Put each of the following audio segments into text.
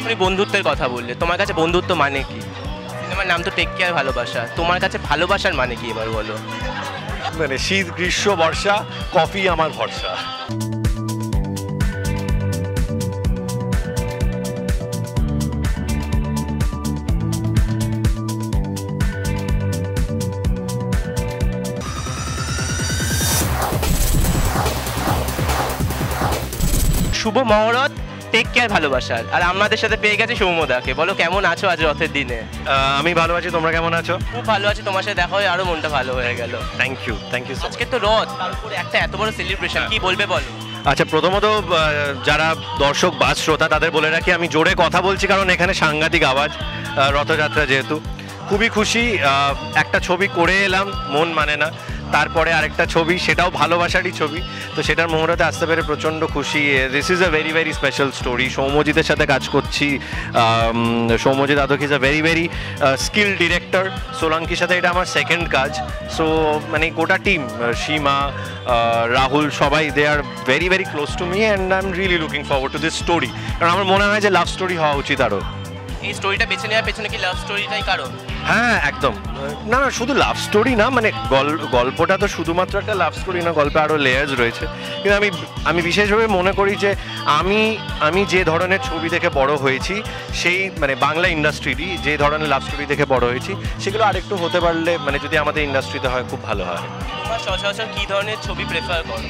তুমি বন্ধুত্বের কথা বললে, তোমার কাছে বন্ধুত্ব মানে কি? সিনেমার নাম তো টেক কেয়ার ভালোবাসা, তোমার কাছে ভালোবাসার মানে কি এবার বলো? মানে শীত গ্রীষ্ম বর্ষা, কফি আমার ভরসা। শুভ মহরত টেক কেয়ার ভালোবাসার, আর আমাদের সাথে পেয়ে গেছে সৌম্যদাকে। বলো কেমন আছো আজ রথের দিনে? আমি ভালো আছি, তোমরা কেমন আছো? খুব ভালো আছি, তোমার সাথে দেখা হয়ে আরো মনটা ভালো হয়ে গেল। Thank you so much. আজকে তো রথ, তার উপরে একটা এত বড় সেলিব্রেশন, কি বলবে বলো? আচ্ছা, প্রথমত যারা দর্শক বা শ্রোতা তাদের বলে রাখি আমি জোরে কথা বলছি কারণ এখানে সাংঘাতিক আওয়াজ, রথযাত্রা যেহেতু। খুবই খুশি, একটা ছবি করে এলাম, মন মানে না। তারপরে আরেকটা ছবি, সেটাও ভালোবাসারই ছবি, তো সেটার মুহূর্তে আসতে পেরে প্রচণ্ড খুশি। This is a very very special story. সৌম্যজিতের সাথে কাজ করছি। Soumyajit Adak is a very very skill director. সোলাঙ্কির সাথে এটা আমার সেকেন্ড কাজ। সো মানে গোটা টিম, সীমা, রাহুল, সবাই they are very very close to me and I am really looking forward to this story. কারণ আমার মনে হয় যে লাভ স্টোরি হওয়া উচিত আরও। এই স্টোরিটা বেছে নেওয়ার পেছনে কি লাভ স্টোরিটাই কারণ? হ্যাঁ, একদম। না না, শুধু লাভ স্টোরি না, মানে গল্পটা তো শুধুমাত্র একটা লাভ স্টোরি না, গল্পে আরও লেয়ার্স রয়েছে। কিন্তু আমি বিশেষভাবে মনে করি যে আমি যে ধরনের ছবি দেখে বড় হয়েছি, সেই মানে বাংলা ইন্ডাস্ট্রিরই যে ধরনের লাভ স্টোরি দেখে বড় হয়েছি, সেগুলো আরেকটু হতে পারলে মানে যদি আমাদের ইন্ডাস্ট্রিতে হয় খুব ভালো হয়। তোমার সচরাচর কী ধরনের ছবি প্রেফার করো?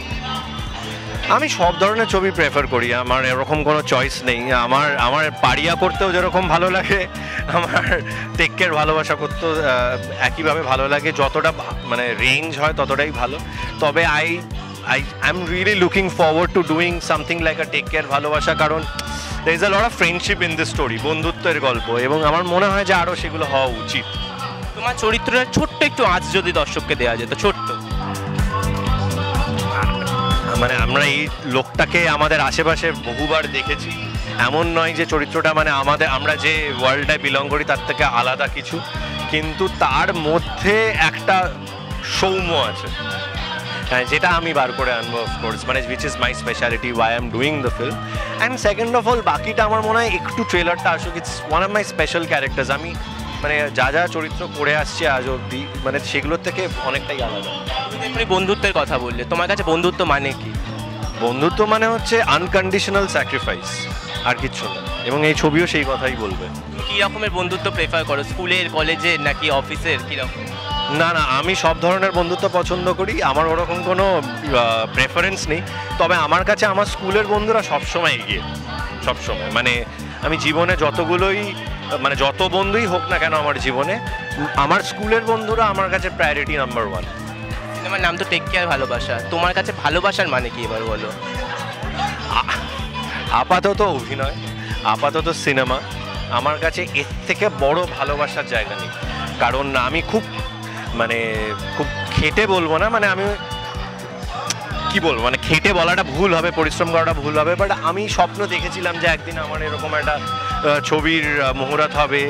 আমি সব ধরনের ছবি প্রেফার করি, আমার এরকম কোনো চয়েস নেই। আমার পারিয়া করতেও যেরকম ভালো লাগে, আমার টেক কেয়ার ভালোবাসা করতেও একইভাবে ভালো লাগে। যতটা মানে রেঞ্জ হয় ততটাই ভালো। তবে I am really looking forward to doing something like a take care ভালোবাসা, কারণ there is a lot of friendship in this story, বন্ধুত্বের গল্প, এবং আমার মনে হয় যে আরও সেগুলো হওয়া উচিত। তোমার চরিত্রটা ছোট্ট একটু আজ যদি দর্শককে দেওয়া যেত, ছোট্ট। মানে আমরা এই লোকটাকে আমাদের আশেপাশে বহুবার দেখেছি, এমন নয় যে চরিত্রটা মানে আমরা যে ওয়ার্ল্ডটায় বিলং করি তার থেকে আলাদা কিছু, কিন্তু তার মধ্যে একটা সৌম্য আছে, হ্যাঁ, যেটা আমি বার করে আনবো অফকোর্স, মানে which is my speciality, why I am doing the film. And second of all, বাকিটা আমার মনে হয় একটু ট্রেলারটা আসুক, it's one of my special characters. আমি মানে যা চরিত্র করে আসছি আজ অবধি, মানে সেগুলোর থেকে অনেকটাই আলাদা। তুমি বন্ধুত্বের কথা বললে, তোমার কাছে বন্ধুত্ব মানে কি? বন্ধুত্ব মানে হচ্ছে আনকন্ডিশনাল স্যাক্রিফাইস, আর কিচ্ছু না, এবং এই ছবিও সেই কথাই বলবে। তুমি কী রকমের বন্ধুত্ব প্রেফার করো, স্কুলের, কলেজের নাকি অফিসের, কীরকম? না না, আমি সব ধরনের বন্ধুত্ব পছন্দ করি, আমার ওরকম কোনো প্রেফারেন্স নেই। তবে আমার কাছে আমার স্কুলের বন্ধুরা সবসময় এগিয়ে, সবসময়। মানে আমি জীবনে যত বন্ধুই হোক না কেন আমার জীবনে, আমার স্কুলের বন্ধুরা আমার কাছে প্রায়োরিটি নাম্বার 1। সিনেমার নাম তো টেক কেয়ার ভালোবাসা, তোমার কাছে ভালোবাসার মানে কি এবার বলো? আপাতত অভিনয়, আপাতত সিনেমা। আমার কাছে এর থেকে বড় ভালোবাসার জায়গা নেই, কারণ আমি খুব খেটে বলবো না, মানে আমি কি বলবো, মানে খেটে বলাটা ভুল হবে, পরিশ্রম করাটা ভুল হবে, বাট আমি স্বপ্ন দেখেছিলাম যে একদিন আমার এরকম একটা ছবির মুহূর্ত হবে,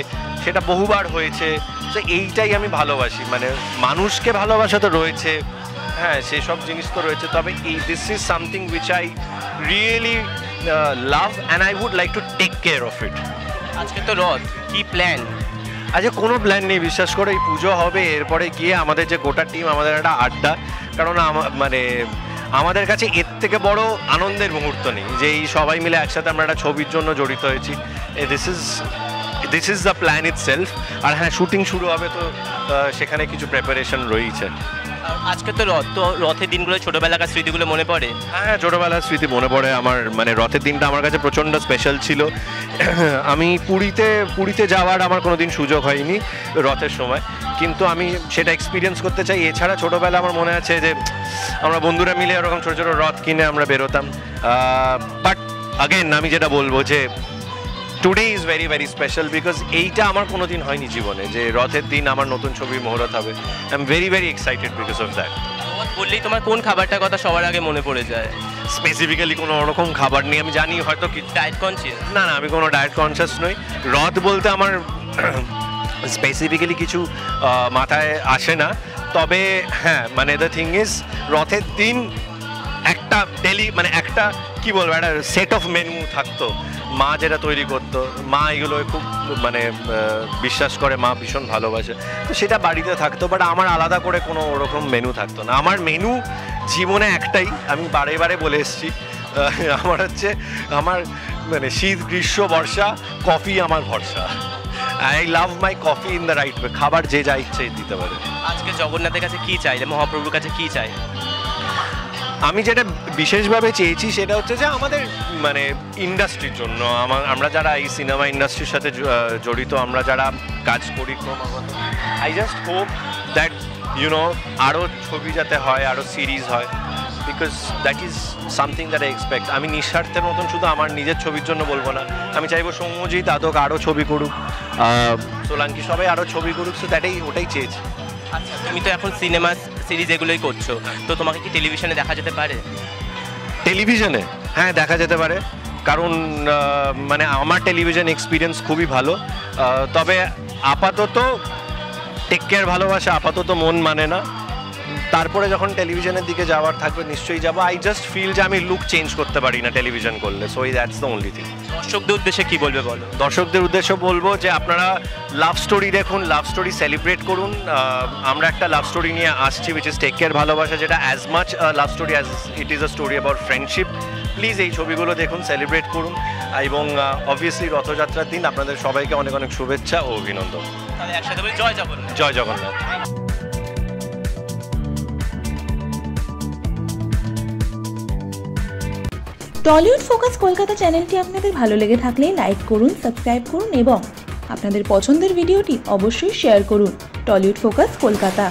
সেটা বহুবার হয়েছে। তো এইটাই আমি ভালোবাসি, মানে মানুষকে ভালোবাসা তো রয়েছে, হ্যাঁ, সেসব জিনিস তো রয়েছে, তবে this is something which I really love and I would like to take care of it. আজকে তো রথ, কি প্ল্যান? আচ্ছা, কোনো প্ল্যান নেই, বিশ্বাস করে। এই পুজো হবে, এরপরে গিয়ে আমাদের যে গোটা টিম, আমাদের একটা আড্ডা, কারণ মানে আমাদের কাছে এর থেকে বড় আনন্দের মুহূর্ত নেই যে এই সবাই মিলে একসাথে আমরা একটা ছবির জন্য জড়িত হয়েছি। This is the plan itself. আর হ্যাঁ, শুটিং শুরু হবে, তো সেখানে কিছু প্রিপারেশন রয়েছে। আজকে তো রথ, তো রথের দিনগুলো ছোটবেলাকার স্মৃতিগুলো মনে পড়ে? হ্যাঁ, ছোটবেলার স্মৃতি মনে পড়ে আমার। মানে রথের দিনটা আমার কাছে প্রচণ্ড স্পেশাল ছিল। আমি পুরীতে যাওয়ার আমার কোনোদিন সুযোগ হয়নি রথের সময়, কিন্তু আমি সেটা এক্সপিরিয়েন্স করতে চাই। এছাড়া ছোটোবেলা আমার মনে আছে যে আমরা বন্ধুরা মিলে এরকম ছোটো ছোটো রথ কিনে আমরা বেরোতাম। বাট আগেন আমি যেটা বলবো যে today is very very special, because এইটা আমার কোনোদিন হয়নি জীবনে, যে রথের দিন আমার নতুন ছবির মুহূর্ত হবে। I am very very excited because of that. বললেই তোমার কোন খাবারটার কথা সবার আগে মনে পড়ে যায়? স্পেসিফিক্যালি কোনো ওরকম খাবার নেই, আমি জানি হয়তো কি ডায়েট কনসিয়াস। না না, আমি কোনো ডায়েট কনসিয়াস নই। রথ বলতে আমার স্পেসিফিক্যালি কিছু মাথায় আসে না, তবে হ্যাঁ, মানে দ্য থিং ইজ, রথের দিন একটা একটা কি বলবো, একটা সেট অফ মেনু থাকতো, মা যেটা তৈরি করতো, মা এগুলো খুব মানে বিশ্বাস করে, মা ভীষণ ভালোবাসে, তো সেটা বাড়িতে থাকতো। বাট আমার আলাদা করে কোনো ওরকম মেনু থাকতো না। আমার মেনু জীবনে একটাই, আমি বারে বারে বলে এসেছি, আমার হচ্ছে আমার মানে শীত গ্রীষ্ম বর্ষা কফি আমার ভরসা। I love my coffee in the right way. খাবার যে যা ইচ্ছে দিতে পারে। আজকে জগন্নাথের কাছে কি চাইলে, মহাপ্রভুর কাছে কি চাই? আমি যেটা বিশেষভাবে চেয়েছি সেটা হচ্ছে যে আমাদের মানে ইন্ডাস্ট্রির জন্য, আমরা যারা এই সিনেমা ইন্ডাস্ট্রির সাথে জড়িত, আমরা যারা কাজ করি ক্রমাগত, I just hope that you know আরও ছবি যাতে হয়, আরও সিরিজ হয়, because that is something that I expect. আমি নিঃস্বার্থের মতন শুধু আমার নিজের ছবির জন্য বলবো না, আমি চাইবো সৌম্যজিৎ, আদক আরও ছবি করুক, সোলাঙ্কি সবাই আরও ছবি করুক। সো ওটাই চেয়েছি। আচ্ছা, তুমি তো এখন সিনেমা সিরিজ এগুলোই করছো, তো তোমাকে কি টেলিভিশনে দেখা যেতে পারে? টেলিভিশনে হ্যাঁ দেখা যেতে পারে, কারণ মানে আমার টেলিভিশন এক্সপিরিয়েন্স খুবই ভালো। তবে আপাতত টেক কেয়ার ভালোবাসা, আপাতত মন মানে না। তারপরে যখন টেলিভিশনের দিকে যাওয়ার থাকবে নিশ্চয়ই যাবো। আই জাস্ট ফিল যে আমি লুক চেঞ্জ করতে পারি না টেলিভিশন করলে, so that's the only thing. দর্শকদের উদ্দেশ্যে কি বলবে বলো? দর্শকদের উদ্দেশ্যে বলবো যে আপনারা লাভ স্টোরি দেখুন, লাভ স্টোরি সেলিব্রেট করুন। আমরা একটা লাভ স্টোরি নিয়ে আসছি উইচ ইজ টেক কেয়ার ভালোবাসা, যেটা as much love story as it is a story about friendship. Please এই ছবিগুলো দেখুন, সেলিব্রেট করুন, এবং অবভিয়াসলি রথযাত্রার দিন আপনাদের সবাইকে অনেক অনেক শুভেচ্ছা ও অভিনন্দন। তাহলে একসাথে বলি জয় জগন্নাথ। জয় জগন্নাথ। টলিউড ফোকাস কলকাতা চ্যানেলটি আপনাদের ভালো লেগে থাকলে লাইক করুন, সাবস্ক্রাইব করুন এবং আপনাদের পছন্দের ভিডিওটি অবশ্যই শেয়ার করুন। Tollywood focus Kolkata.